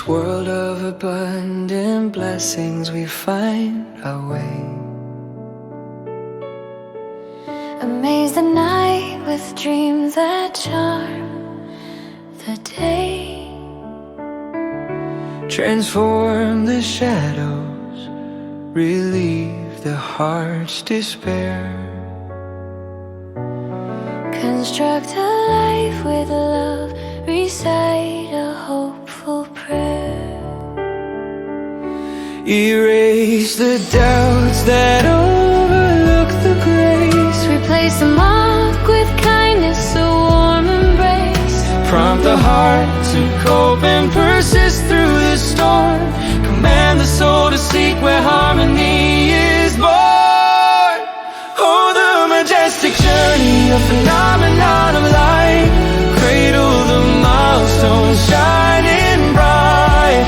world of abundant blessings we find our way. Amaze the night with dreams that charm the day. Transform the shadows, relieve the heart's despair. Construct a life with love, recite a hopeful prayer. Erase the doubts that overlook the grace. Replace the mock with kindness, a warm embrace. Prompt the heart to cope and persist through the storm. Command the soul to seek where harmony is born. Oh, the majestic journey, a phenomenon of light. Cradle the milestones shining bright.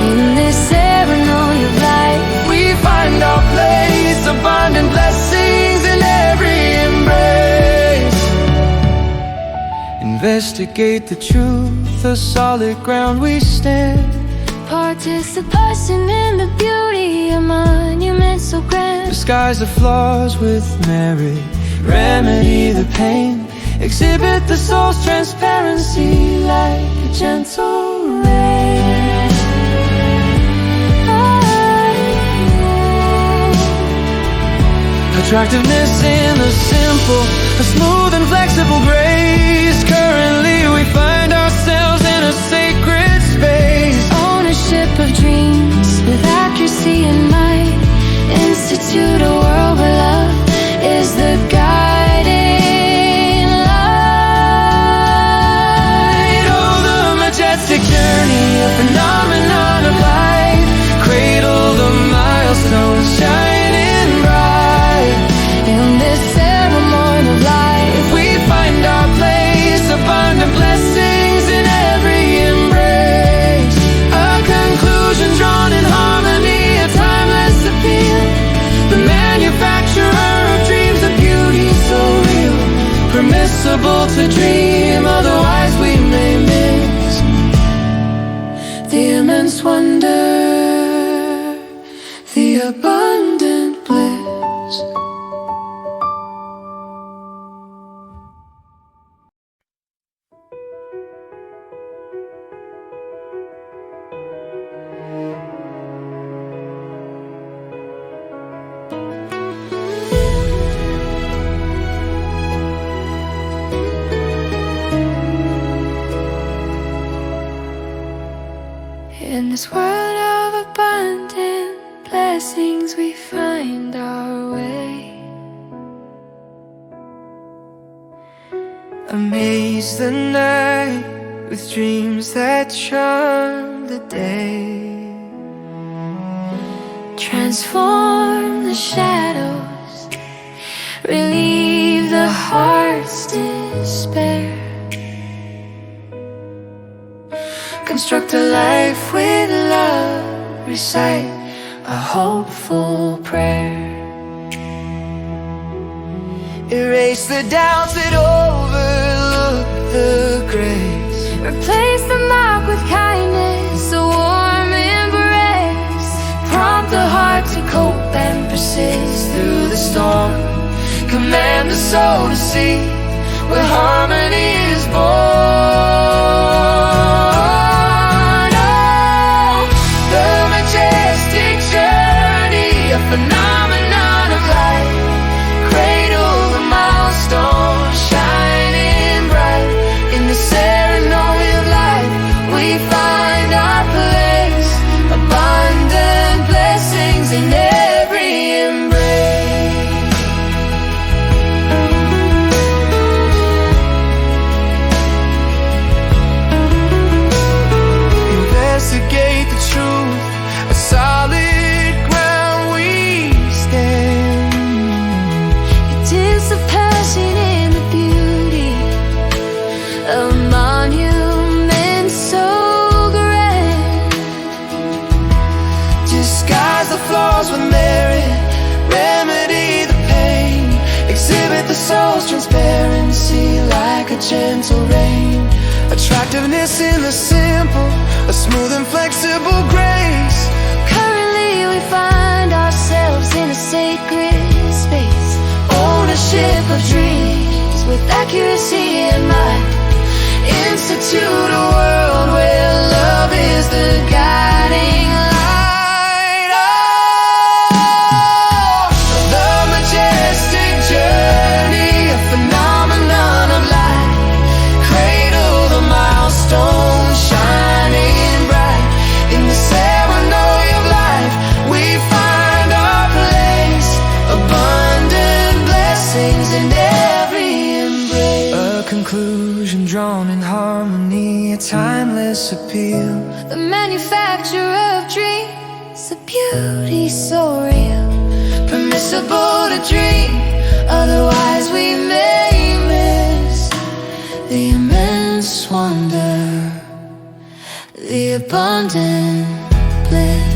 In this ceremony of life, we find our place, abundant blessings in every embrace. Investigate the truth, a solid ground we stand. Participation in the beauty, a monument so grand. Disguise the flaws with merit, remedy the pain. Exhibit the soul's transparency like a gentle rain. Attractiveness in the simple, a smooth and flexible grace. Currently we find ourselves in a sacred space. Ownership of dreams with accuracy in mind. Institute a world where love is the guiding light. Oh, the majestic journey, a phenomenon of life. Cradle the milestones shining bright. In this ceremony of life, we find our place, abundant blessings in every embrace. A conclusion drawn in harmony, a timeless appeal. The manufacturer of dreams, a beauty so real. Permissible to dream, otherwise we may miss the immense wonder, the abundant bliss. in this world of abundant blessings we find our way. Amaze the night with dreams that charm the day. Transform the shadows, relieve the heart's despair. Construct a life with love, recite a hopeful prayer. Erase the doubts that overlook the grace. Replace the mock with kindness, a warm embrace. Prompt the heart to cope and persist through the storm. Command the soul to see where harmony is born. Oh, the majestic journey, a phenomenon of light. Cradle the milestone, shining bright. In the ceremony of life, we find our place. Abundant blessings in every embrace. Investigate the truth, a solid ground we stand. Participation in the beauty, a monument so grand. Disguise the flaws with merit, remedy the pain. Exhibit the soul's transparency like a gentle rain. Attractiveness in the simple, a smooth and flexible grace. Currently we find ourselves in a sacred space. Ownership of dreams with accuracy in mind. Institute a world where love is the guiding light. Oh, the majestic journey, a phenomenon of light. Cradle the milestone, shining bright. In the ceremony of life, we find our place. Abundant blessings in every embrace. A conclusion drawn in harmony, a timeless appeal. The manufacture of dreams, the beauty so real. Permissible to dream, otherwise we may miss the immense wonder, the abundant bliss.